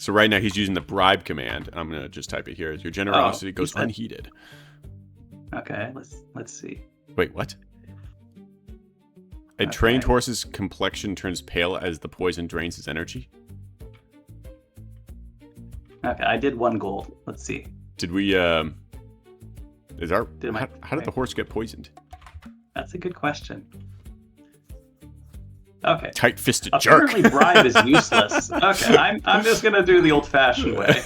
So right now he's using the bribe command. I'm gonna just type it here. Your generosity goes unheeded. Okay, let's see. Wait, what? A trained horse's complexion turns pale as the poison drains his energy. Okay, I did 1 gold. Let's see. Did we? How did the horse get poisoned? That's a good question. Okay. Tight-fisted jerk. Apparently, bribe is useless. Okay, I'm just gonna do the old-fashioned way.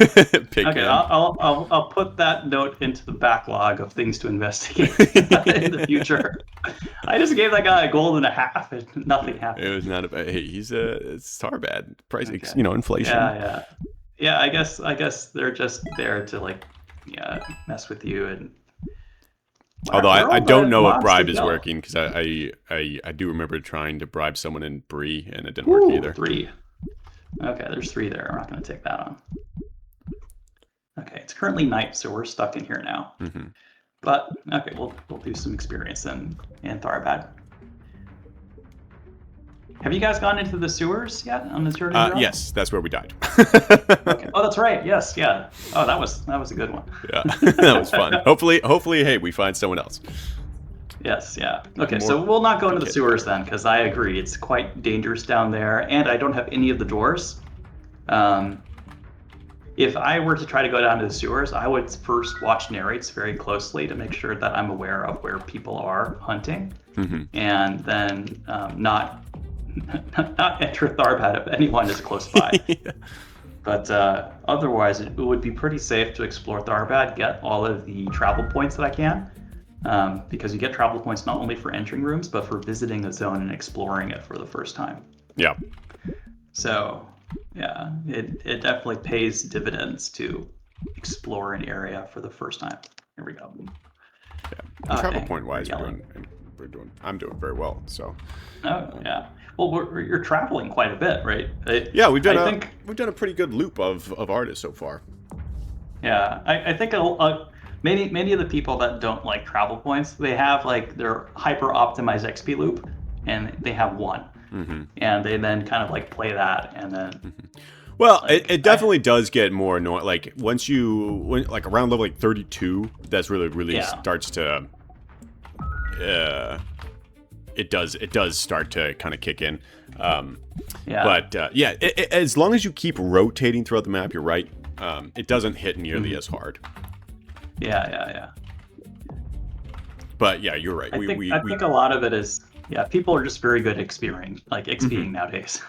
I'll put that note into the backlog of things to investigate in the future. I just gave that guy $1.50 and nothing happened. It was not a bad. Hey, it's Tharbad. Price, inflation. Yeah. I guess they're just there to mess with you and. Although I don't know if bribe is working, because I do remember trying to bribe someone in Bree and it didn't work either. 3. Okay, there's 3 there. I'm not going to take that on. Okay, it's currently night, so we're stuck in here now. Mm-hmm. But okay, we'll do some experience in Tharbad. Have you guys gone into the sewers yet on this journey? Yes, that's where we died. Okay. Oh, that's right. Yes, yeah. Oh, that was a good one. Yeah, that was fun. Hopefully, hey, we find someone else. Yes, yeah. Okay, so we'll not go into the sewers then, because I agree it's quite dangerous down there, and I don't have any of the doors. If I were to try to go down to the sewers, I would first watch narrates very closely to make sure that I'm aware of where people are hunting, and then not enter Tharbad if anyone is close by. Yeah. But otherwise, it would be pretty safe to explore Tharbad, get all of the travel points that I can, because you get travel points not only for entering rooms, but for visiting a zone and exploring it for the first time. Yeah. So, yeah, it definitely pays dividends to explore an area for the first time. Here we go. Yeah. Travel point wise, I'm doing very well. So. Oh yeah. Well, you're traveling quite a bit, right? Yeah, we've done a pretty good loop of artists so far. Yeah, I think many of the people that don't like travel points, they have their hyper optimized XP loop, and they have 1, and they then kind of play that, and then. Well, it definitely does get more annoying. Like once around level 32, that's really starts to. It does start to kind of kick in. But as long as you keep rotating throughout the map, you're right. It doesn't hit nearly as hard. Yeah. But yeah, you're right. I think a lot of it is people are just very good at XPing nowadays.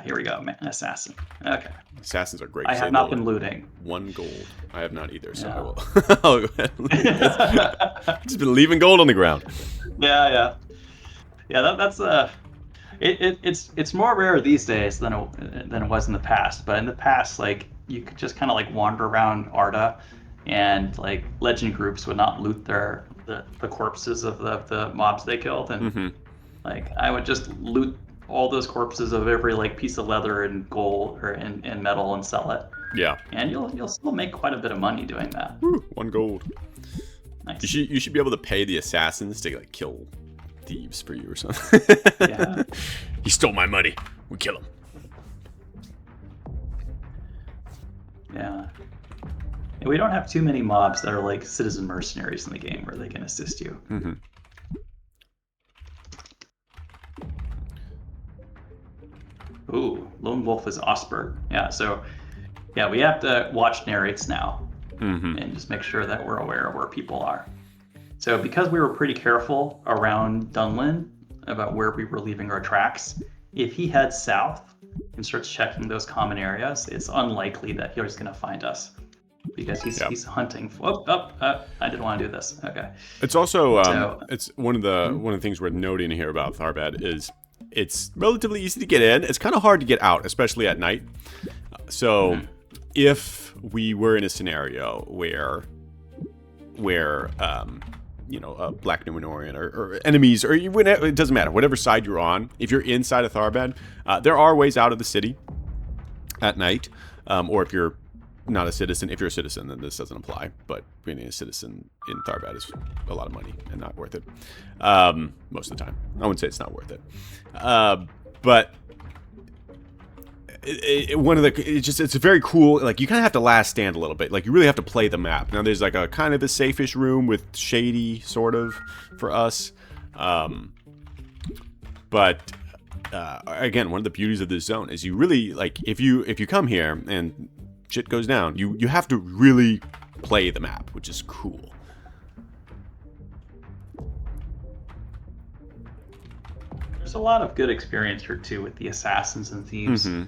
Here we go, man. Assassin. Okay. Assassins are great. I have not been looting. 1 gold. I have not either, so I will. I'll go ahead. I've just been leaving gold on the ground. Yeah. That's it's more rare these days than it was in the past. But in the past, you could just kind of wander around Arda, and legend groups would not loot the corpses of the mobs they killed, and I would just loot all those corpses of every piece of leather and gold and metal and sell it. Yeah. And you'll still make quite a bit of money doing that. Woo, 1 gold. Nice. You should be able to pay the assassins to kill thieves for you or something. Yeah. He stole my money. We kill him. Yeah. And we don't have too many mobs that are citizen mercenaries in the game where they can assist you. Ooh, Lone Wolf is Osberg. Yeah, so we have to watch narrates now and just make sure that we're aware of where people are. So because we were pretty careful around Dunlin about where we were leaving our tracks, if he heads south and starts checking those common areas, it's unlikely that he's going to find us because he's hunting. I didn't want to do this. Okay. It's also it's one of the things worth noting here about Tharbad is it's relatively easy to get in. It's kind of hard to get out, especially at night. So if we were in a scenario where Black Numenorian or enemies, or it doesn't matter, whatever side you're on, if you're inside of Tharbad, there are ways out of the city at night. Or if you're not a citizen, if you're a citizen, then this doesn't apply. But being a citizen in Tharbad is a lot of money and not worth it. Most of the time. I wouldn't say it's not worth it. But one of the it's a very cool, like, you kind of have to last stand a little bit, like you really have to play the map. Now there's like a kind of a safe-ish room with shady sort of for us, but again, one of the beauties of this zone is you really, like, if you come here and shit goes down, you have to really play the map, which is cool. There's a lot of good experience here too with the assassins and thieves. Mm-hmm.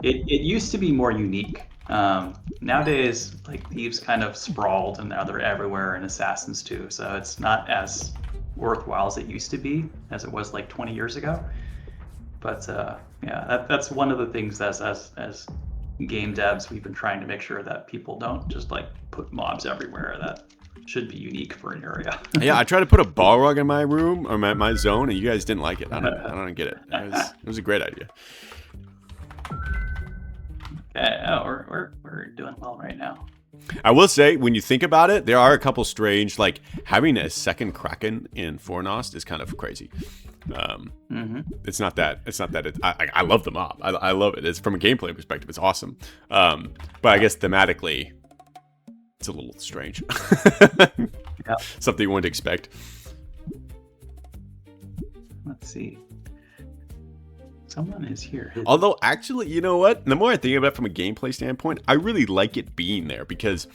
It used to be more unique. Nowadays, like, thieves kind of sprawled and now they're everywhere, and assassins too. So it's not as worthwhile as it used to be, as it was like 20 years ago. But yeah, that's one of the things that as game devs, we've been trying to make sure that people don't just like put mobs everywhere. That should be unique for an area. Yeah, I tried to put a Balrog in my room or my zone, and you guys didn't like it. I don't get it. It was a great idea. We're doing well right now. I will say, when you think about it, there are a couple strange, like, having a second Kraken in Fornost is kind of crazy. It's not that. I love the mob. I love it. It's from a gameplay perspective, it's awesome. But I guess thematically, it's a little strange. Yeah. Something you wouldn't expect. Let's see. Someone is here. Although, actually, you know what? The more I think about it from a gameplay standpoint, I really like it being there because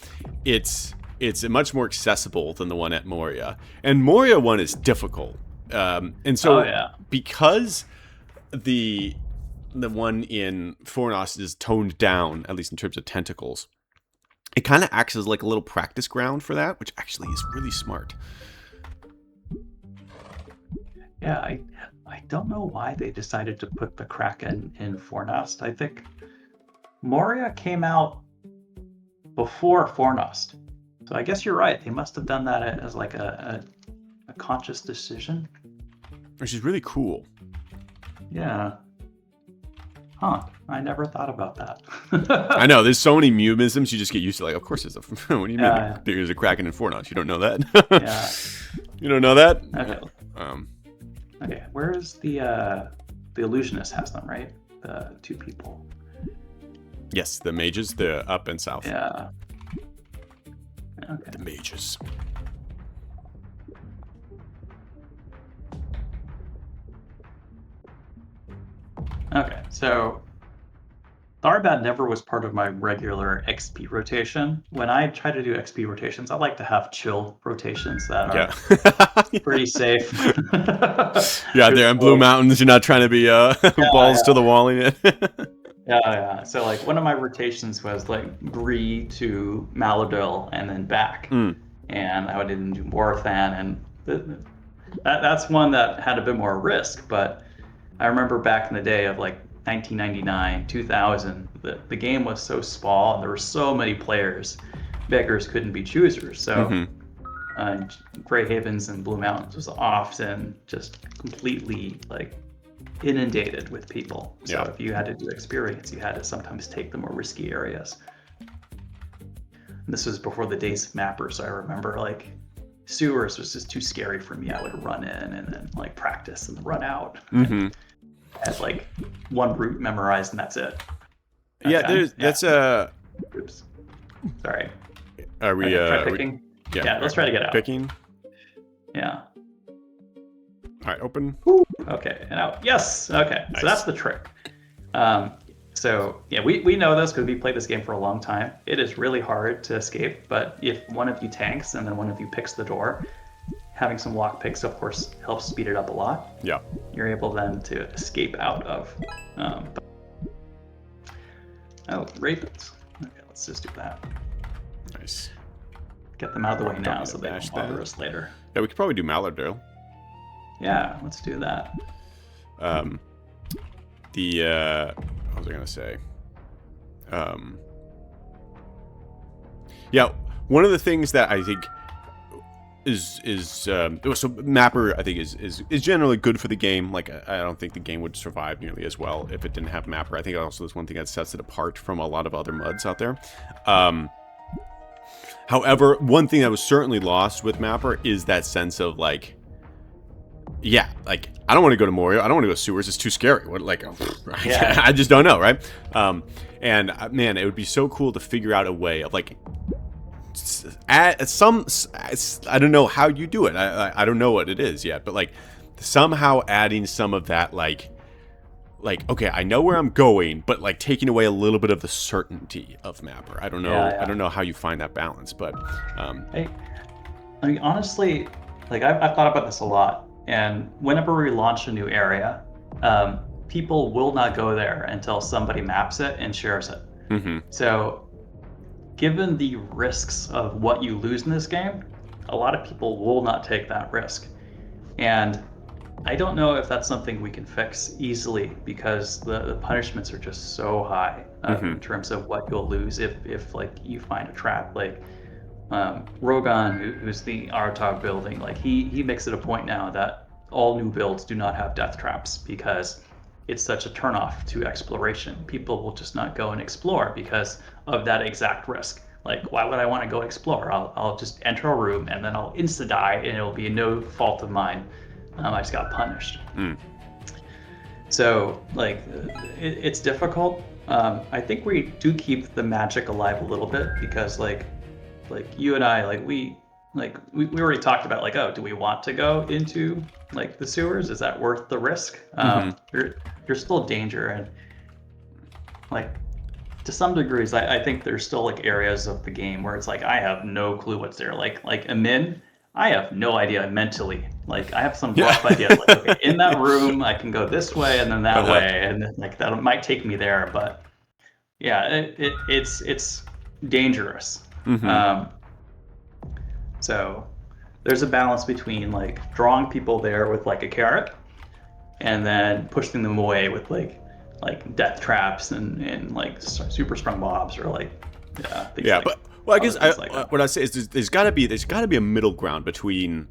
it's much more accessible than the one at Moria. And Moria 1 is difficult. And so, because the one in Fornost is toned down, at least in terms of tentacles, it kind of acts as like a little practice ground for that, which actually is really smart. Yeah, I don't know why they decided to put the Kraken in Fornost. I think Moria came out before Fornost. So I guess you're right. They must have done that as like a conscious decision. Which is really cool. Yeah. Huh. I never thought about that. I know, there's so many mumisms you just get used to. Like, of course there's a... What do you mean? Yeah. There's a Kraken in Fornost. You don't know that? Yeah. You don't know that? Okay. Okay, where is the illusionist has them, right? The two people. Yes, the mages, the up and south. Yeah. Okay. The mages. Okay, so Tharbad never was part of my regular XP rotation. When I try to do XP rotations, I like to have chill rotations that are pretty safe. Yeah, there in Blue Mountains, you're not trying to be balls to the wall in it. Yeah. So like one of my rotations was like Bree to Maladil and then back. And I would even do Morthan, and that's one that had a bit more risk, but I remember back in the day of like 1999, 2000, the game was so small and there were so many players, beggars couldn't be choosers. So Grey Havens and Blue Mountains was often just completely like inundated with people. So if you had to do experience, you had to sometimes take the more risky areas. And this was before the days of mappers, so I remember like sewers was just too scary for me. I would run in and then like practice and run out. Had like one route memorized and that's it. Yeah, that's a. Oops. Sorry. Are we? Try picking. Yeah, let's try to get out. Picking. Yeah. All right, open. Ooh, okay, and out. Yes. Okay, nice. So that's the trick. So yeah, we know this because we played this game for a long time. It is really hard to escape, but if one of you tanks and then one of you picks the door, having some lock picks, of course, helps speed it up a lot. Yeah. You're able then to escape out of. Ravens. Okay, let's just do that. Nice. Get them out of the way now so they don't bother us later. Yeah, we could probably do Malardale. Yeah, let's do that. What was I gonna say? Yeah, one of the things that I think so Mapper I think is generally good for the game. Like I don't think the game would survive nearly as well if it didn't have Mapper. I think also there's one thing that sets it apart from a lot of other MUDs out there. However, one thing that was certainly lost with Mapper is that sense of like yeah, like I don't want to go to Morio. I don't want to go to sewers. It's too scary. What, like, Yeah. I just don't know, right? And man, it would be so cool to figure out a way of like, at some, I don't know how you do it. I don't know what it is yet, but like somehow adding some of that, like okay, I know where I'm going, but like taking away a little bit of the certainty of Mapper. I don't know. Yeah, yeah. I don't know how you find that balance, but I mean, honestly, like I've thought about this a lot, and whenever we launch a new area, people will not go there until somebody maps it and shares it. mm-hmm. So, given the risks of what you lose in this game, a lot of people will not take that risk. And I don't know if that's something we can fix easily because the punishments are just so high in terms of what you'll lose if like you find a trap. Like Rogan, who's the Artog building, like he makes it a point now that all new builds do not have death traps because it's such a turnoff to exploration. People will just not go and explore because of that exact risk. Like, why would I want to go explore? I'll just enter a room and then I'll insta die and it'll be no fault of mine. I just got punished. So, like, it's difficult. I think we do keep the magic alive a little bit because, like you and I, like we already talked about, like, oh, do we want to go into like the sewers? Is that worth the risk? There's still danger, and like to some degrees, I think there's still like areas of the game where it's like I have no clue what's there. Like Amin, I have no idea mentally. Like I have some rough idea. Like, okay, in that room, I can go this way and then that way, and then, like that might take me there. But yeah, it's dangerous. So there's a balance between like drawing people there with like a carrot, and then pushing them away with like death traps and like super strong mobs or like things like, but well, I guess what I say is there's got to be a middle ground between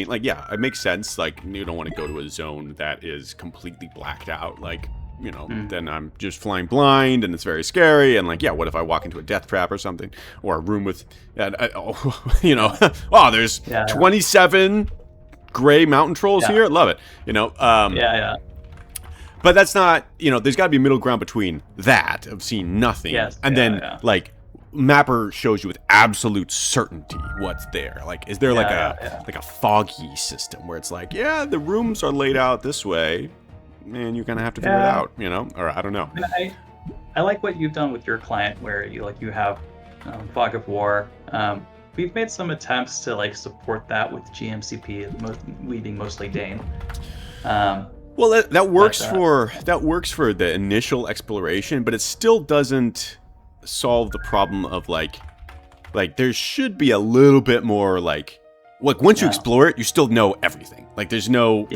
like, yeah, it makes sense. Like you don't want to go to a zone that is completely blacked out, like, you know, then I'm just flying blind and it's very scary. And like, yeah, what if I walk into a death trap or something, or a room with, you know, oh, there's 27 gray mountain trolls here. Love it. You know, but that's not, you know, there's got to be a middle ground between that of seeing nothing and then like Mapper shows you with absolute certainty what's there. Like, is there like a foggy system where it's like, yeah, the rooms are laid out this way, and you're gonna have to figure it out, you know? Or I don't know. I like what you've done with your client, where you have Fog of War. We've made some attempts to like support that with GMCP, we being mostly Dane. Well, that works for the initial exploration, but it still doesn't solve the problem of like there should be a little bit more like once you explore it, you still know everything. Like there's no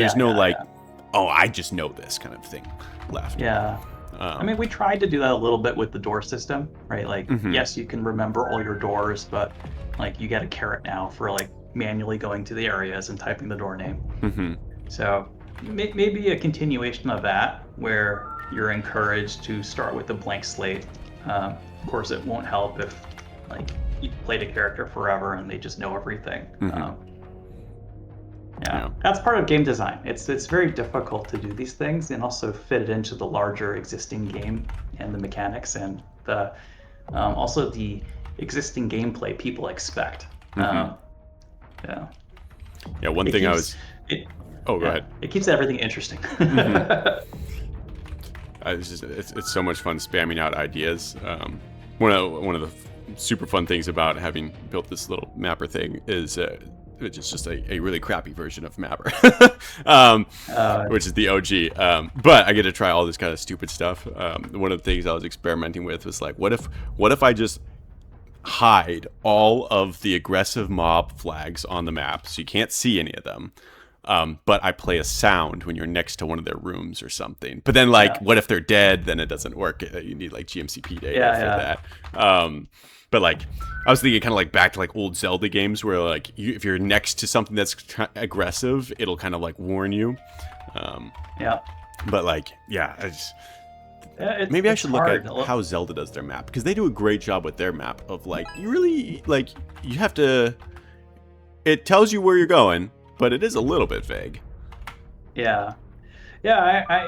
oh, I just know this kind of thing left. I mean, we tried to do that a little bit with the door system, right? Like, yes, you can remember all your doors, but like you get a carrot now for like manually going to the areas and typing the door name. So maybe a continuation of that, where you're encouraged to start with a blank slate. Of course, it won't help if like you played a character forever and they just know everything. That's part of game design. It's very difficult to do these things and also fit it into the larger existing game and the mechanics and the also the existing gameplay people expect. One thing go ahead. It keeps everything interesting. It's so much fun spamming out ideas. One of the super fun things about having built this little Mapper thing is it's just a really crappy version of Mapper, which is the OG. But I get to try all this kind of stupid stuff. One of the things I was experimenting with was like, what if I just hide all of the aggressive mob flags on the map so you can't see any of them? But I play a sound when you're next to one of their rooms or something. But then, like, what if they're dead? Then it doesn't work. You need, like, GMCP data for that. But, like, I was thinking kind of, like, back to, like, old Zelda games where, like, if you're next to something that's aggressive, it'll kind of, like, warn you. But, like, maybe I should look at how Zelda does their map. Because they do a great job with their map of, like, you really, like, you have to... It tells you where you're going, but it is a little bit vague. Yeah. Yeah,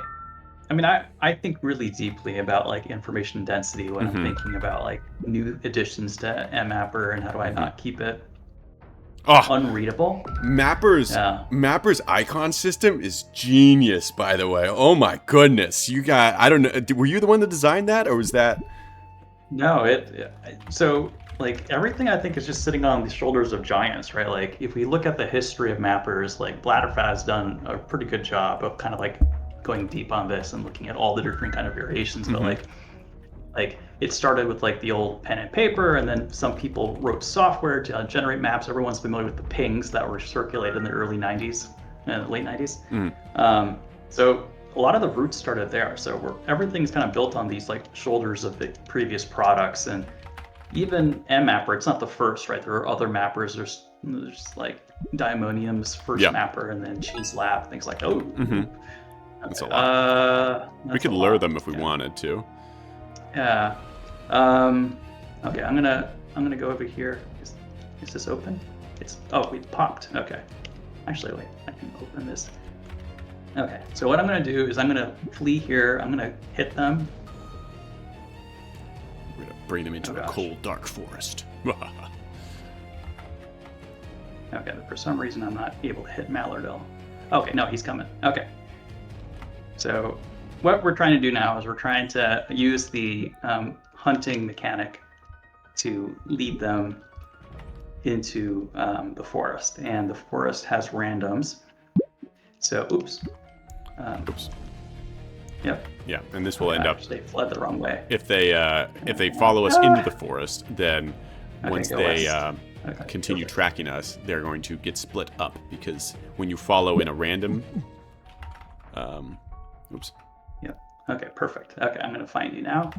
I mean, I think really deeply about like information density when I'm Mm-hmm. thinking about like new additions to mmapper and how do I Mm-hmm. not keep it Oh, unreadable. Mapper's Yeah. Mapper's icon system is genius, by the way. Oh my goodness. You got, I don't know, were you the one that designed that, or was that? No, so like everything I think is just sitting on the shoulders of giants, right? Like if we look at the history of mappers, like Blatterfast's done a pretty good job of kind of like going deep on this and looking at all the different kind of variations, but Mm-hmm. like it started with like the old pen and paper, and then some people wrote software to generate maps. Everyone's familiar with the pings that were circulated in the early 90s and late 90s. Mm-hmm. So a lot of the roots started there. So everything's kind of built on these like shoulders of the previous products, and even mmapper, it's not the first, right? There are other mappers. There's like Diamonium's first Yeah. mapper, and then Cheese Lab, things like, oh, Mm-hmm. That's a okay, lot. We that's a could lure lot. them if we Yeah. wanted to. Yeah. Okay, I'm gonna go over here. Is this open? It's it popped. Okay. Actually, wait, I can open this. Okay, so what I'm gonna do is I'm gonna flee here. I'm gonna hit them. We're gonna bring them into Oh, a gosh. cold, dark forest. Okay, but for some reason I'm not able to hit Mallardil. Okay, no, he's coming. Okay. So what we're trying to do now is we're trying to use the hunting mechanic to lead them into the forest, and the forest has randoms. So, oops. Oops. Yep. Yeah, and this will end up, They fled the wrong way. if they follow us into the forest, then Okay, once go they west. Okay, continue perfect. tracking us, they're going to get split up, because when you follow in a random, oops, Yep. Okay, perfect. Okay, I'm gonna find you now.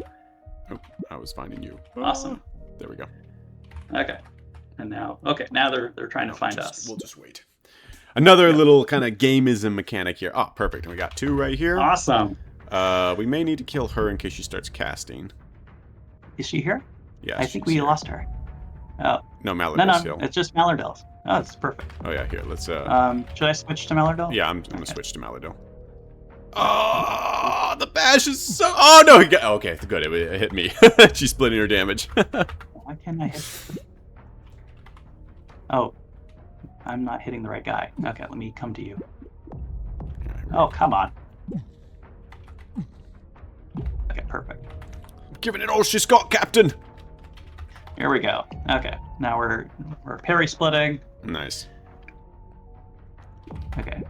oh, I was finding you. Awesome. There we go. Okay. And now, now they're trying to find us. We'll just wait. Another Yep. little kind of gameism mechanic here. Oh, perfect. And we got two right here. Awesome. We may need to kill her in case she starts casting. Is she here? Yeah, I think she's we here. lost her. Oh. No, Mallardil No, still. it's just Mallardil. Oh, it's perfect. Oh yeah, here, let's Should I switch to Mallardil? yeah, I'm gonna switch to Mallardil. Oh, the bash is so. Oh no, he got. Okay, good. It hit me. She's splitting her damage. Why can't I hit? Oh, I'm not hitting the right guy. Okay, let me come to you. Oh, come on. Okay, perfect. Giving it all she's got, Captain. Here we go. Okay, now we're parry splitting. Nice. Okay.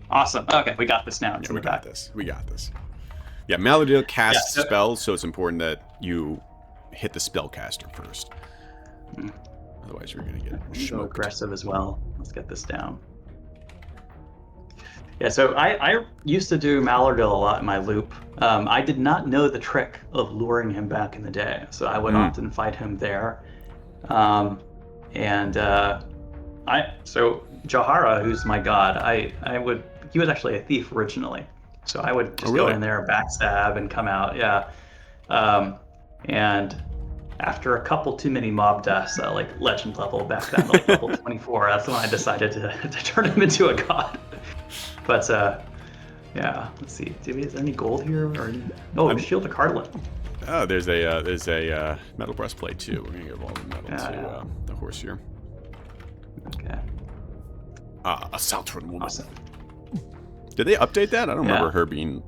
Awesome. Okay, we got this now. Yeah, we got this. We got this. Yeah, Mallardil casts Yeah, spells, so it's important that you hit the spellcaster first. Hmm. Otherwise, you're gonna get Go smoked. aggressive as well. Let's get this down. Yeah, so I used to do Mallardil a lot in my loop. I did not know the trick of luring him back in the day, so I would often fight him there. So Jahara, who's my god, he was actually a thief originally, so I would just go in there, backstab, and come out. Yeah, and after a couple too many mob deaths, like legend level back then, like level 24, that's when I decided to turn him into a god. But yeah, let's see. Is there any gold here? Or Shield of Cartlet. Oh, there's a metal breastplate too. We're gonna give all the metal to the horse here. Okay. A Saltron woman. Awesome. Did they update that? I don't remember her being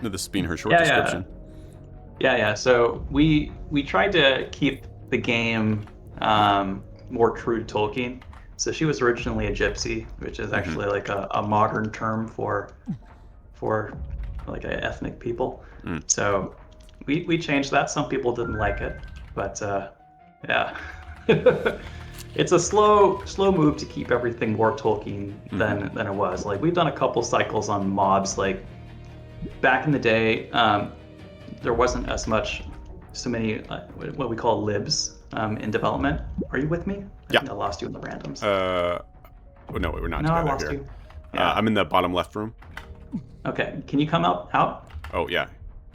this being her short description. Yeah. So we tried to keep the game more true to Tolkien. So she was originally a gypsy, which is actually like a modern term for like a ethnic people. So we changed that. Some people didn't like it, but yeah. It's a slow move to keep everything more Tolkien than it was. Like we've done a couple cycles on mobs. Like back in the day, there wasn't so many what we call libs in development. Are you with me? I think I lost you in the randoms. Oh, no, we're not No, I together lost here. you. Yeah. I'm in the bottom left room. Okay, can you come out? Oh yeah.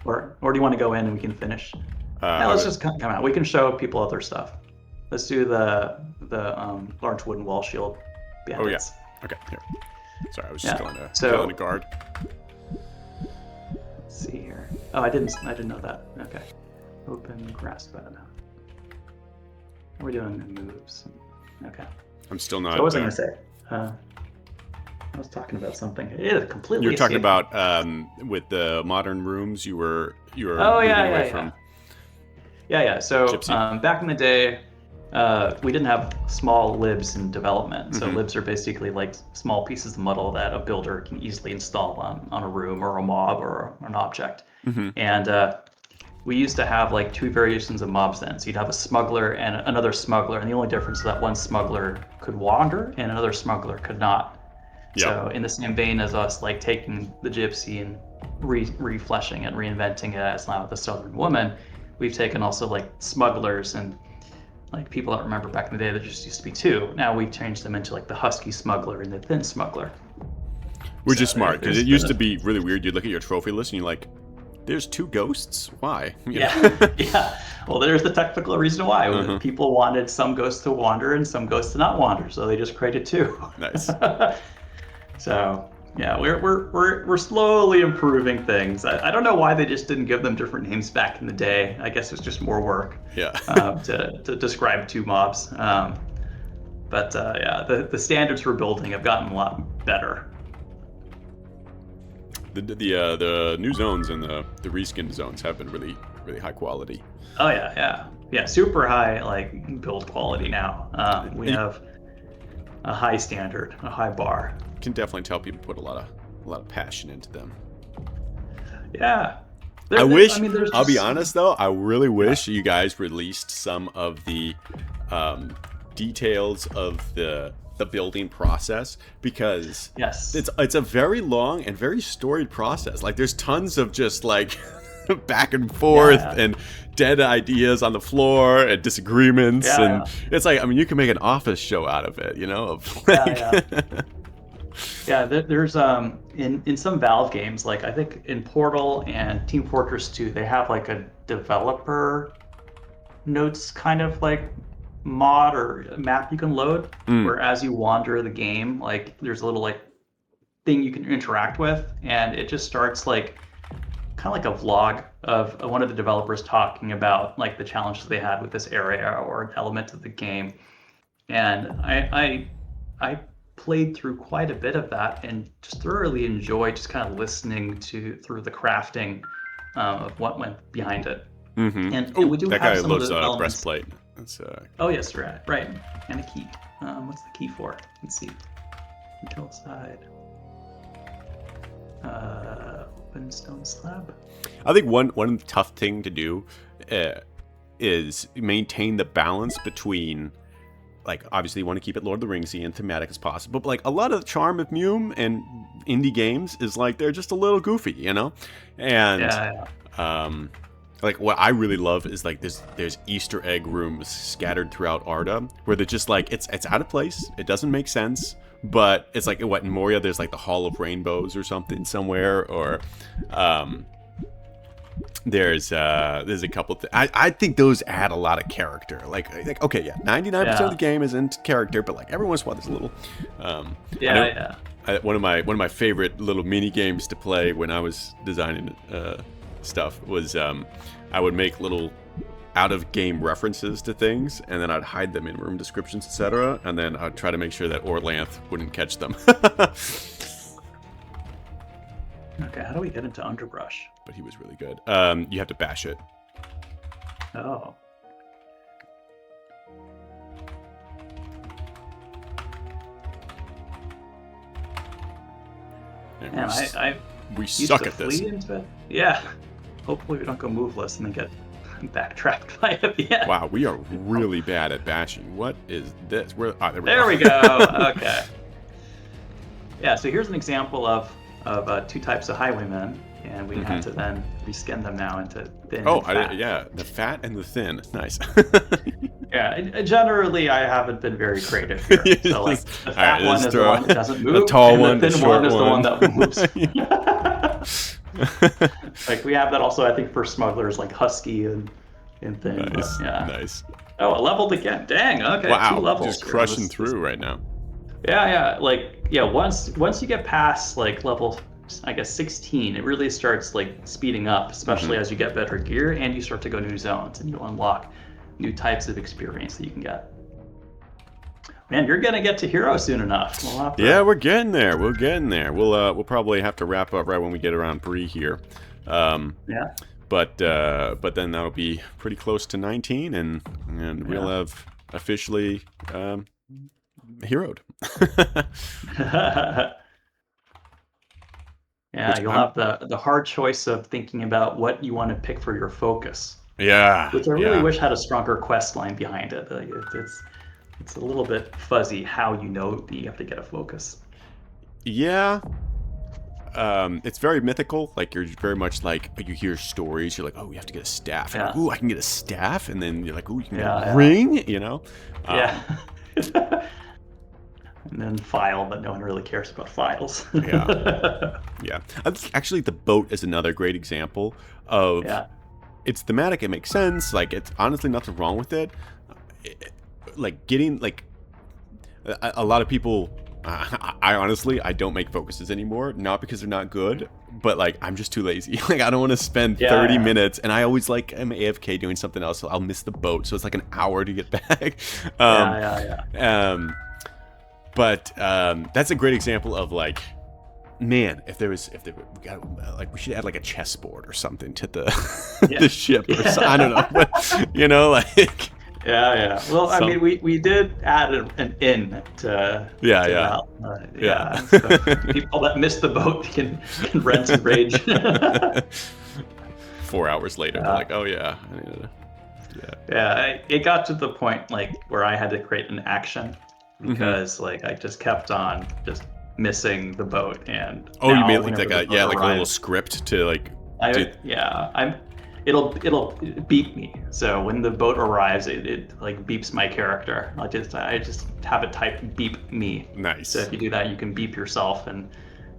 Or do you want to go in and we can finish? Let's just come out. We can show people other stuff. Let's do the large wooden wall shield bandits. Oh yeah. Okay. Here. Sorry, I was Yeah. just going to So- fill in a guard. Let's see here. Oh, I didn't know that. Okay. Open grass bed. We're doing the moves. Okay. I'm still not. So what was I going to say? I was talking about something. It completely. You're talking escaped me. about with the modern rooms. You were Oh, moving yeah, away yeah, from. Yeah. So Gypsy. back in the day, we didn't have small libs in development. So libs are basically like small pieces of metal that a builder can easily install on a room or a mob or an object. And we used to have like two variations of mobs then. So you'd have a smuggler and another smuggler, and the only difference is that one smuggler could wander and another smuggler could not. Yep. So in the same vein as us, like taking the gypsy and refleshing and reinventing it as now the Southern woman, we've taken also like smugglers and like people that remember back in the day there just used to be two. Now we've changed them into like the husky smuggler and the thin smuggler. Which is smart, because it used to be really weird. You'd look at your trophy list and you're like, there's two ghosts? Why? You know? Yeah, yeah. Well, there's the technical reason why. People wanted some ghosts to wander and some ghosts to not wander, so they just created two. Nice. So yeah, we're slowly improving things. I don't know why they just didn't give them different names back in the day. I guess it's just more work. Yeah. To describe two mobs. But yeah, the standards we're building have gotten a lot better. The new zones and the reskinned zones have been really high quality. Oh yeah, super high like build quality now. We have a high standard, a high bar. Can definitely tell people put a lot of passion into them. Yeah. I'll be honest though, I really wish you guys released some of the details of the building process, because yes, it's a very long and very storied process. Like there's tons of just like back and forth and dead ideas on the floor and disagreements and it's like, I mean, you can make an office show out of it, you know, of like yeah, there's in some Valve games, like I think in Portal and Team Fortress 2, they have like a developer notes kind of like mod or map you can load, where as you wander the game, like there's a little like thing you can interact with, and it just starts like kind of like a vlog of one of the developers talking about like the challenges they had with this area or an element of the game. And I played through quite a bit of that and just thoroughly enjoyed just kind of listening through the crafting of what went behind it. And we do that have guy some loves of the elements. breastplate. That's Oh yes, right, and a key. What's the key for? Let's see. Control side. Open stone slab. I think one tough thing to do is maintain the balance between, like, obviously you want to keep it Lord of the Ringsy and thematic as possible, but like a lot of the charm of Mume and indie games is like they're just a little goofy, you know? And like what I really love is like there's Easter egg rooms scattered throughout Arda where they're just like it's out of place, it doesn't make sense, but it's like what in Moria there's like the Hall of Rainbows or something somewhere, or there's a couple I think those add a lot of character. Like okay, yeah, 99% of the game isn't character, but like every once in a while there's a little one of my favorite little mini games to play when I was designing stuff was I would make little out-of-game references to things, and then I'd hide them in room descriptions, etc., and then I'd try to make sure that Orlanth wouldn't catch them. Okay, how do we get into Underbrush? But he was really good. You have to bash it. Oh. Man, we suck at this. Into it. Yeah. Hopefully we don't go moveless and then get backtracked by it at the end. Wow, we are really bad at bashing. What is this? There we go. Okay. Yeah, so here's an example of two types of highwaymen, and we have to then reskin them now into thin and fat. Yeah, the fat and the thin. Nice. Yeah, generally I haven't been very creative here. So like the fat one is the one that doesn't move, the tall one, the thin one is the one that moves. Yeah. Like we have that also, I think, for smugglers, like husky and thin. Nice. But, yeah. Nice. Oh, it leveled again. Dang. Okay. Wow. 2 levels. Just crushing through right now. Yeah. Like, yeah, once you get past like level, I guess 16, it really starts like speeding up, especially as you get better gear and you start to go new zones and you unlock new types of experience that you can get. Man, you're gonna get to hero soon enough. We'll have Yeah, to. we're getting there. We're getting there. We'll probably have to wrap up right when we get around Bree here. Um, Yeah. but then that'll be pretty close to 19, and we'll Yeah. have officially heroed. Yeah, Which you'll I'm have the hard choice of thinking about what you want to pick for your focus, yeah which I really yeah wish had a stronger quest line behind it. Like, it's a little bit fuzzy how you know that you have to get a focus. yeah. It's very mythical. Like you're very much like you hear stories. You're like, oh, we have to get a staff. And like, Yeah, ooh, I can get a staff. And then you're like, ooh, you can get a yeah, ring. You know. yeah, Um, yeah. And then file, but no one really cares about files. yeah. Yeah. Actually, the boat is another great example of Yeah, it's thematic. It makes sense. Like it's honestly nothing wrong with it. Like getting like a lot of people. I honestly I don't make focuses anymore. Not because they're not good, but like I'm just too lazy. Like I don't want to spend yeah, 30 yeah, minutes, and I always like I'm AFK doing something else, so I'll miss the boat. So it's like an hour to get back. um, yeah, yeah, um, but that's a great example of like. Man, if there we got like we should add like a chessboard or something to the yeah, the ship or yeah. so, I don't know, but you know, like Yeah, yeah. Well, I mean, some we did add an inn to yeah, to yeah, that. Yeah, so yeah. people that miss the boat can rent and rage. 4 hours later, they're Yeah, like, oh yeah, I need to, yeah. yeah. It got to the point like where I had to create an action Hmm. because like I just kept on just missing the boat, and Oh, you made now like whenever the a boat like a little arrives, script to like do. it'll beep me. So when the boat arrives, it like beeps my character. I just have it type beep me. So Nice. if you do that, you can beep yourself, and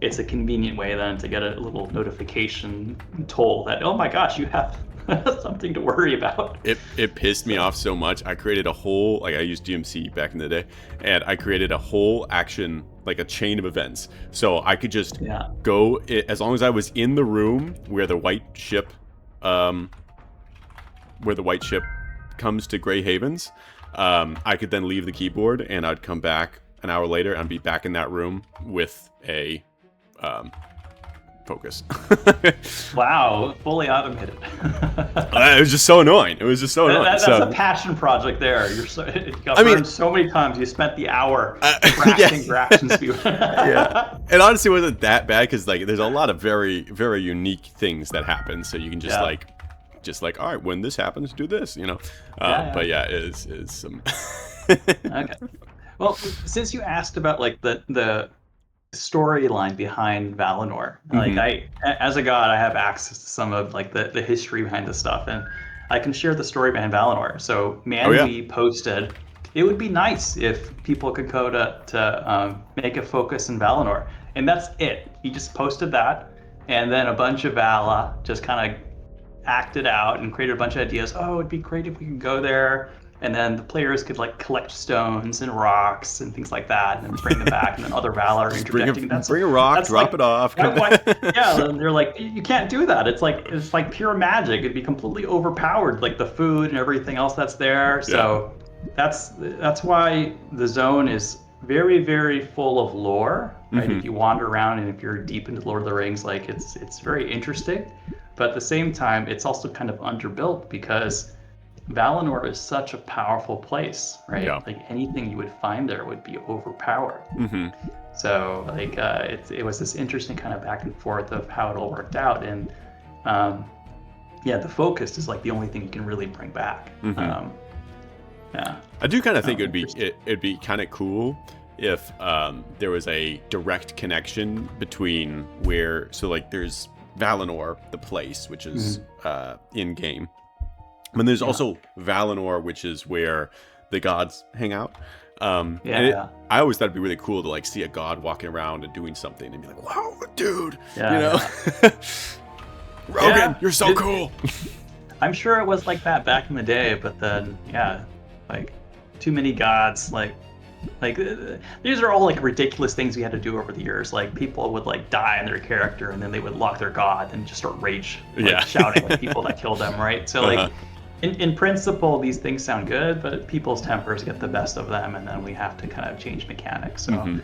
it's a convenient way then to get a little notification toll that, oh my gosh, you have something to worry about. It pissed me So off so much. I created a whole like I used GMC back in the day, and I created a whole action like a chain of events. So I could just yeah, go as long as I was in the room where the white ship, um, where the white ship comes to Grey Havens. I could then leave the keyboard and I'd come back an hour later and be back in that room with a um, focus. wow, fully automated. It was just so annoying. It was just so annoying. That's a So, passion project there. It got I mean, burned so many times. You spent the hour yeah, crafting Grafton speed. yeah. It honestly wasn't that bad because like there's a lot of very very unique things that happen. So you can just Yeah. like all right, when this happens, do this. You know. Yeah, But yeah, it is some. yeah. Okay. Well, since you asked about like the storyline behind Valinor, like Hmm. as a god, I have access to some of like the history behind this stuff, and I can share the story behind Valinor. So Oh yeah. Manwy posted, it would be nice if people could go to make a focus in Valinor, and that's it. He just posted that, and then a bunch of Vala just kind of acted out and created a bunch of ideas. Oh, it'd be great if we could go there. And then the players could like collect stones and rocks and things like that, and then bring them back. And then other Valar are Just bring a interjecting. bring a rock, That's like drop it off. why, Come why, back. yeah. And they're like, you can't do that. It's like pure magic. It'd be completely overpowered, like the food and everything else that's there. Yeah. So that's why the zone is very very full of lore, right? Hmm. If you wander around and if you're deep into Lord of the Rings, like it's very interesting. But at the same time, it's also kind of underbuilt because Valinor is such a powerful place, right? Yeah. Like anything you would find there would be overpowered. Hmm. So like it was this interesting kind of back and forth of how it all worked out, and um, yeah, the focus is like the only thing you can really bring back. Hmm. Yeah, I do kind of think interesting. it'd be kind of cool if there was a direct connection between where like there's Valinor, the place, which is in game. And there's Yeah, also Valinor, which is where the gods hang out. yeah, And yeah, I always thought it'd be really cool to like see a god walking around and doing something and be like, "Wow, dude!" yeah, You know, yeah. Rogan, Yeah, you're so cool. I'm sure it was like that back in the day, but then yeah, like too many gods, like Like these are all like ridiculous things we had to do over the years. Like people would like die in their character, and then they would lock their god and just start rage, like, shouting at people that killed them. Right. So like, in principle, these things sound good, but people's tempers get the best of them, and then we have to kind of change mechanics. So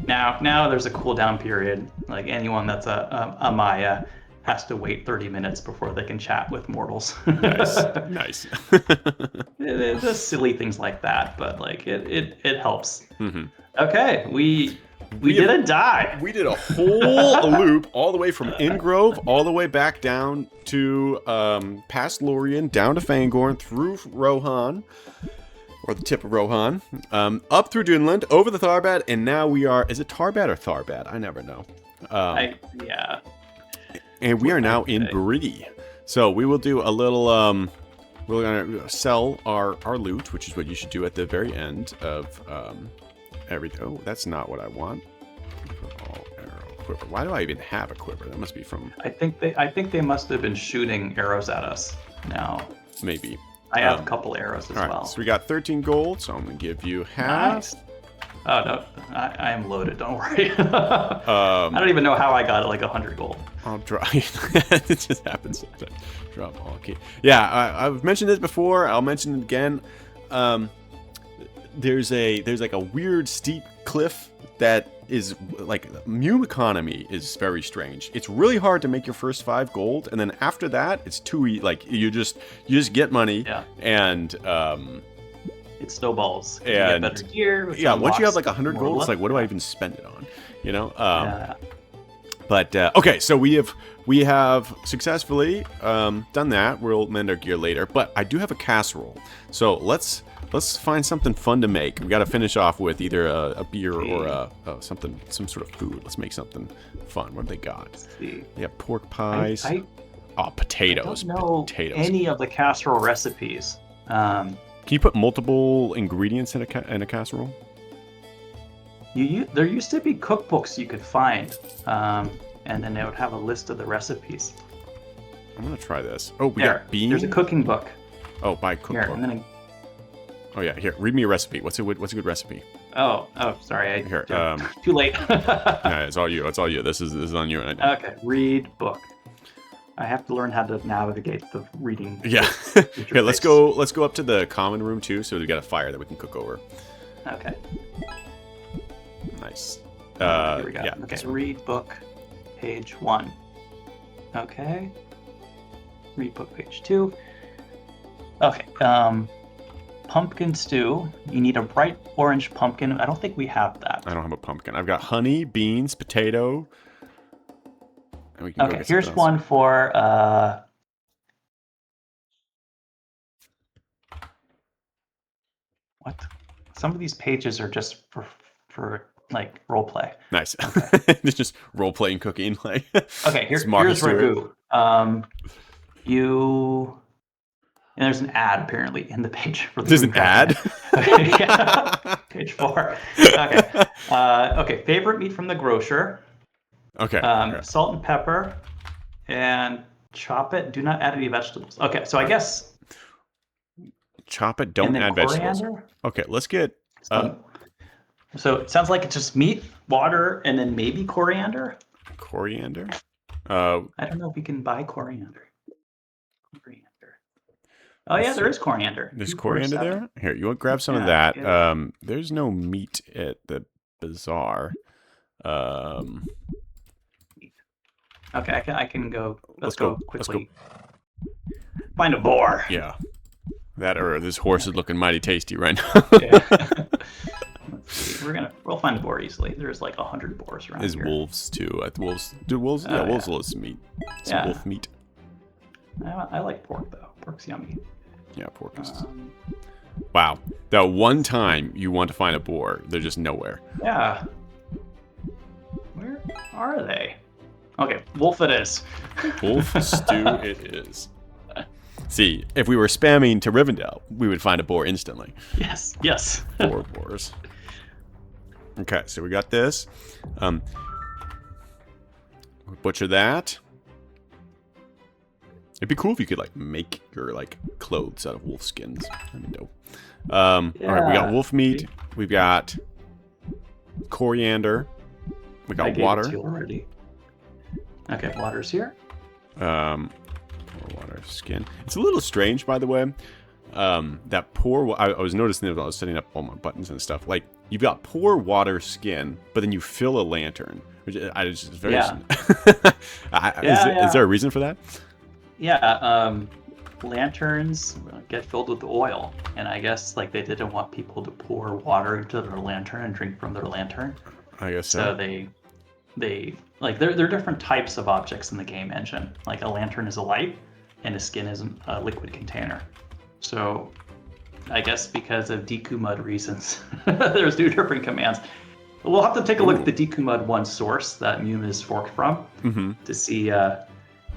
now there's a cooldown period. Like anyone that's a Maya has to wait 30 minutes before they can chat with mortals. Nice. It's just silly things like that, but like it helps. Okay, we didn't die. We did a whole loop all the way from Ingrove all the way back down to past Lorien, down to Fangorn, through Rohan, or the tip of Rohan, up through Dunland, over the Tharbad, and now we are. Is it Tharbad or Tharbad? I never know. Yeah. And we are now in Bree. So we will do a little, we're going to sell our loot, which is what you should do at the very end of everything. Oh, that's not what I want. All arrow quiver. Why do I even have a quiver? That must be from... I think they must have been shooting arrows at us now. Maybe. I have a couple arrows as well. So we got 13 gold, so I'm going to give you half. Nice. Oh, no, I am loaded, don't worry. I don't even know how I got like 100 gold. I'll drop. It just happens sometimes. Drop all key. Yeah, I've mentioned this before. I'll mention it again. There's like a weird steep cliff that is like Mew economy is very strange. It's really hard to make your first 5 gold, and then after that, it's too like you just get money. Yeah. And it snowballs. And you get better gear. Yeah, once you have like 100 gold, it's like, what do I even spend it on? You know. Yeah. But okay, so we have successfully done that. We'll mend our gear later, but I do have a casserole. So let's find something fun to make. We got to finish off with either a beer or some sort of food. Let's make something fun. What do they got? Let's see. Yeah, pork pies. Potatoes. I don't know any of the casserole recipes. Can you put multiple ingredients in a casserole? There used to be cookbooks you could find, and then they would have a list of the recipes. I'm gonna try this. Oh, we got beans. There's a cooking book. Oh, buy cookbook. Here, I'm gonna... Oh yeah, here. Read me a recipe. What's a good recipe? Oh, sorry. Here. Too late. Yeah, it's all you. It's all you. This is on you. Okay, read book. I have to learn how to navigate the reading. Yeah. Here, let's go up to the common room too, so we got a fire that we can cook over. Okay. Nice. Here we go. Yeah. Okay, read book, page 1. Okay. Read book, page 2. Okay. Pumpkin stew. You need a bright orange pumpkin. I don't think we have that. I don't have a pumpkin. I've got honey, beans, potato. And we can okay, here's one for what? Some of these pages are just for like role play. Nice. Okay. It's just role playing cooking. Like okay, here's ragu. And there's an ad apparently in the page for the. There's an ad. Okay, yeah. Page 4. Okay. Okay. Favorite meat from the grocer. Okay. Salt and pepper, and chop it. Do not add any vegetables. Okay, so I guess chop it. Don't add vegetables. Okay, let's get. So it sounds like it's just meat, water, and then maybe coriander. Coriander. I don't know if we can buy coriander. Oh yeah, there is coriander. There's coriander there. Here, you want to grab some of that? There's no meat at the bazaar. Okay, I can go. Let's go quickly. Find a boar. Yeah. That or this horse is looking mighty tasty right now. Yeah. Let's see. We'll find a boar easily. There's like 100 boars around here. There's wolves too. Wolves? Yeah, wolves will some meat. Some wolf meat. I like pork though. Pork's yummy. Yeah, pork is. Wow. That one time you want to find a boar, they're just nowhere. Yeah. Where are they? Okay, wolf it is. Wolf stew it is. See, if we were spamming to Rivendell, we would find a boar instantly. Yes. 4 boars. Okay, so we got this. Butcher that. It'd be cool if you could like make your like clothes out of wolf skins. That'd be dope. All right, we got wolf meat. We've got coriander. We I got gave water. it to you already. Okay, water's here. Pour water, skin. It's a little strange, by the way. That I was noticing that when I was setting up all my buttons and stuff. Like, you've got pour water, skin, but then you fill a lantern. Which is very... Yeah. Is there a reason for that? Yeah, lanterns get filled with oil, and I guess like they didn't want people to pour water into their lantern and drink from their lantern. I guess so. They like there are different types of objects in the game engine. Like a lantern is a light, and a skin is a liquid container. So, I guess because of Deku Mud reasons, there's 2 different commands. We'll have to take a look at the Deku Mud 1 source that Mume is forked from to see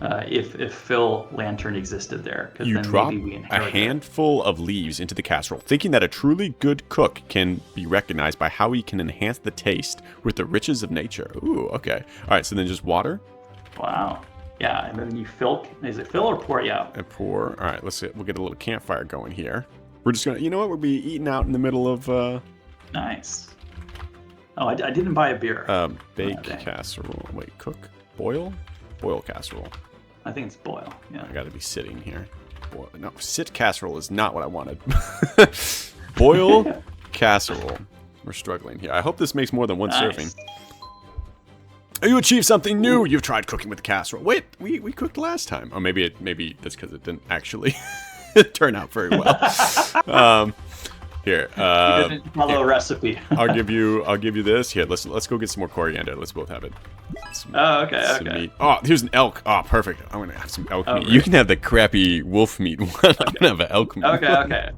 if Phil Lantern existed there. You then drop maybe we a inherit handful of leaves into the casserole, thinking that a truly good cook can be recognized by how he can enhance the taste with the riches of nature. Ooh, okay. All right, so then just water. Wow. Yeah, and then you fill. Is it fill or pour? Yeah. And pour. All right, we'll get a little campfire going here. We're just gonna, you know what? We'll be eating out in the middle of. Nice. Oh, I didn't buy a beer. Bake casserole. Wait, cook, boil casserole. I think it's boil. Yeah. I got to be sitting here. Boil. No, sit casserole is not what I wanted. Boil casserole. We're struggling here. I hope this makes more than one serving. You achieved something new. You've tried cooking with casserole. Wait, we cooked last time. Or maybe that's because it didn't actually turn out very well. Here, you didn't follow a recipe. I'll give you this. Here, let's go get some more coriander. Let's both have it. Okay. Meat. Oh, here's an elk. Oh, perfect. I'm gonna have some elk meat. Right. You can have the crappy wolf meat one. I'm gonna have an elk meat. Okay.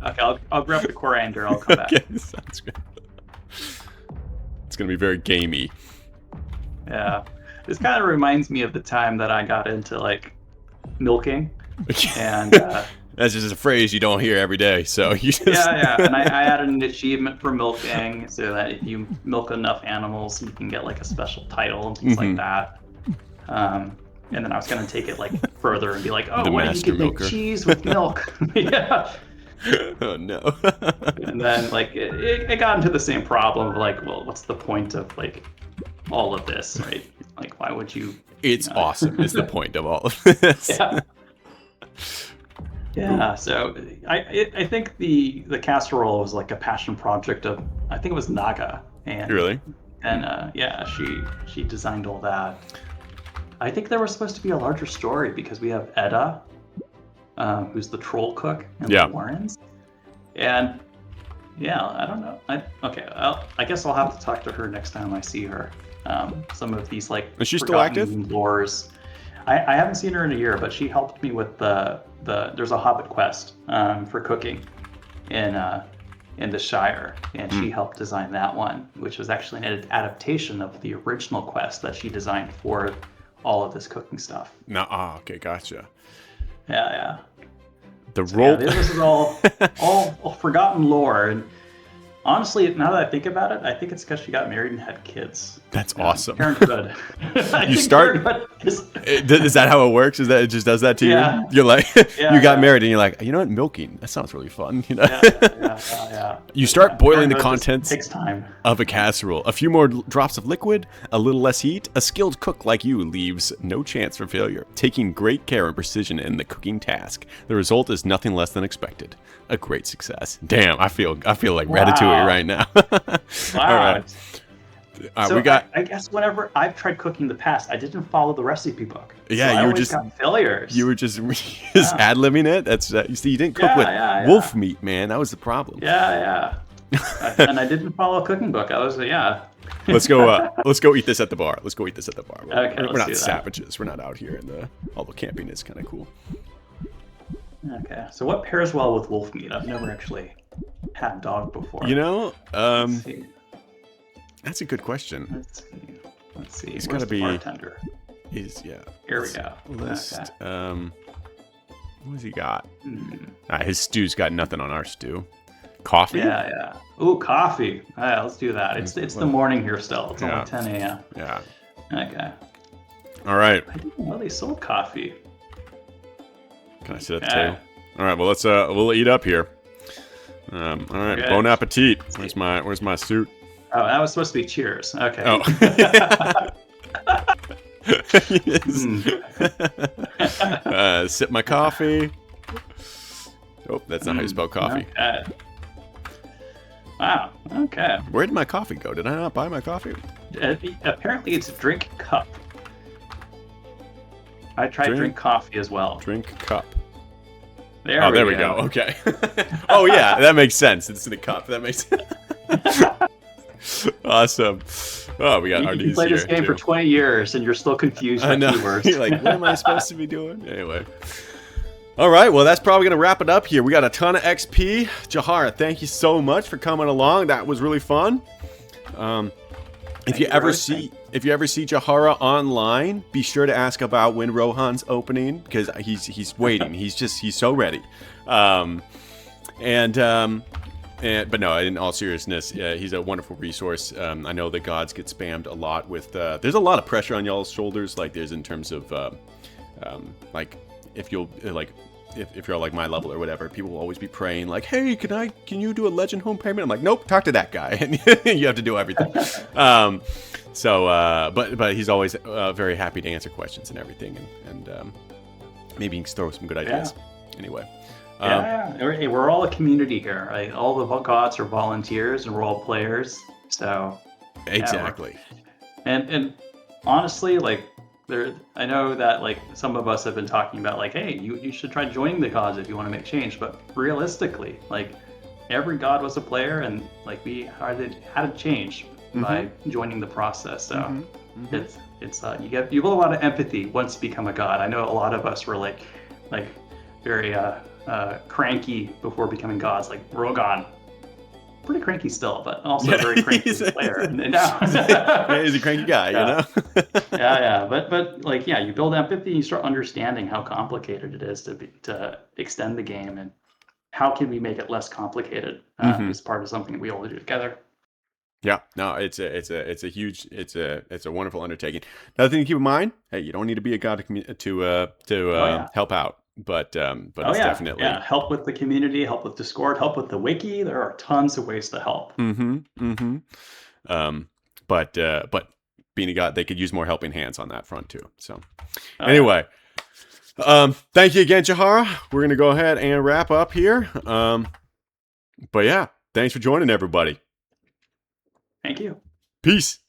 I'll grab the coriander. I'll come back. Okay, sounds good. It's gonna be very gamey. Yeah, this kind of reminds me of the time that I got into like milking, and that's just a phrase you don't hear every day. So you just yeah, and I added an achievement for milking, so that if you milk enough animals, you can get like a special title and things like that. And then I was gonna take it like further and be like, oh, what, you can make cheese with milk? Yeah. Oh no. And then like it got into the same problem of like, well, what's the point of like all of this, right? Like, why would you? It's awesome. Is the point of all of this? Yeah. Yeah. So I think the casserole was like a passion project of, I think it was Naga. And really? And yeah, she designed all that. I think there was supposed to be a larger story because we have Edda, who's the troll cook in the Warrens, and yeah, I don't know. I guess I'll have to talk to her next time I see her. Some of these like is she still active? Lores. I haven't seen her in a year, but she helped me with there's a Hobbit quest for cooking in the Shire, and she helped design that one, which was actually an adaptation of the original quest that she designed for all of this cooking stuff. No, okay, gotcha. Yeah. The role. Yeah, this is all forgotten lore, and honestly, now that I think about it, I think it's because she got married and had kids. That's awesome. Parenthood. You start. Is that how it works? Is that it just does that to you? You're like, you got married and you're like, you know what, milking. That sounds really fun. You know. Yeah. You start boiling the contents takes time. of a casserole. A few more drops of liquid, a little less heat. A skilled cook like you leaves no chance for failure, taking great care and precision in the cooking task. The result is nothing less than expected. A great success. Damn, I feel like Ratatouille right now. Wow. All right. So we got. I guess whenever I've tried cooking in the past, I didn't follow the recipe book. Yeah, so you were just got failures. You were just ad-libbing it. That's you see, you didn't cook with wolf meat, man. That was the problem. Yeah. And I didn't follow a cooking book. I was Let's go eat this at the bar. Okay, we're not savages. We're not out here in the. Although camping is kind of cool. Okay, so what pairs well with wolf meat? I've never actually had dog before. You know, that's a good question. Let's see. It's got to be bartender. Here we go. List. Okay. What has he got? His stew's got nothing on our stew. Coffee? Yeah. Ooh, coffee. All right, let's do that. It's the morning here still. It's only 10 a.m. Yeah. Okay. All right. I didn't know they sold coffee. Can I sit at the table? All right. Well, we'll eat up here. All right. Okay. Bon appetit. Where's my suit? Oh, that was supposed to be cheers. Okay. Oh. Yes. Hmm. Sip my coffee. Oh, that's not how you spell coffee. Okay. Wow. Okay. Where did my coffee go? Did I not buy my coffee? Apparently, it's drink cup. I tried drink coffee as well. Drink cup. There we go. Okay. Oh yeah, that makes sense. It's in the cup. That makes sense. Awesome. Oh, we got RDs here. You played this game for 20 years and you're still confused by keywords. You're like, what am I supposed to be doing? Anyway. All right, well, that's probably going to wrap it up here. We got a ton of XP. Jahara, thank you so much for coming along. That was really fun. If you ever see Jahara online, be sure to ask about when Rohan's opening, because he's waiting. He's so ready. But no, in all seriousness, he's a wonderful resource. I know the gods get spammed a lot with. There's a lot of pressure on y'all's shoulders, like there's in terms of like if you'll like. If you're like my level or whatever, people will always be praying like, "Hey, can you do a legend home payment?" I'm like, "Nope, talk to that guy," and you have to do everything. But he's always very happy to answer questions and everything, and maybe he can throw some good ideas. Yeah. Anyway, we're all a community here. Right? All the gods are volunteers, and we're all players. So exactly. And honestly, like. I know that like some of us have been talking about like, hey, you should try joining the gods if you want to make change. But realistically, like every god was a player, and like we had to change by joining the process. So it's you get a lot of empathy once you become a god. I know a lot of us were like very cranky before becoming gods, like Rogan. Pretty cranky still, but also very cranky player. And now he's a cranky guy, you know. But like you build empathy, and you start understanding how complicated it is to extend the game, and how can we make it less complicated as part of something that we all do together. Yeah, no, it's a wonderful undertaking. Another thing to keep in mind: hey, you don't need to be a god to help out. But it's definitely help with the community, help with Discord, help with the wiki. There are tons of ways to help. But being a god, they could use more helping hands on that front too. So anyway, thank you again, Jahara. We're gonna go ahead and wrap up here. But yeah, thanks for joining, everybody. Thank you. Peace.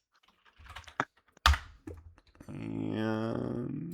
And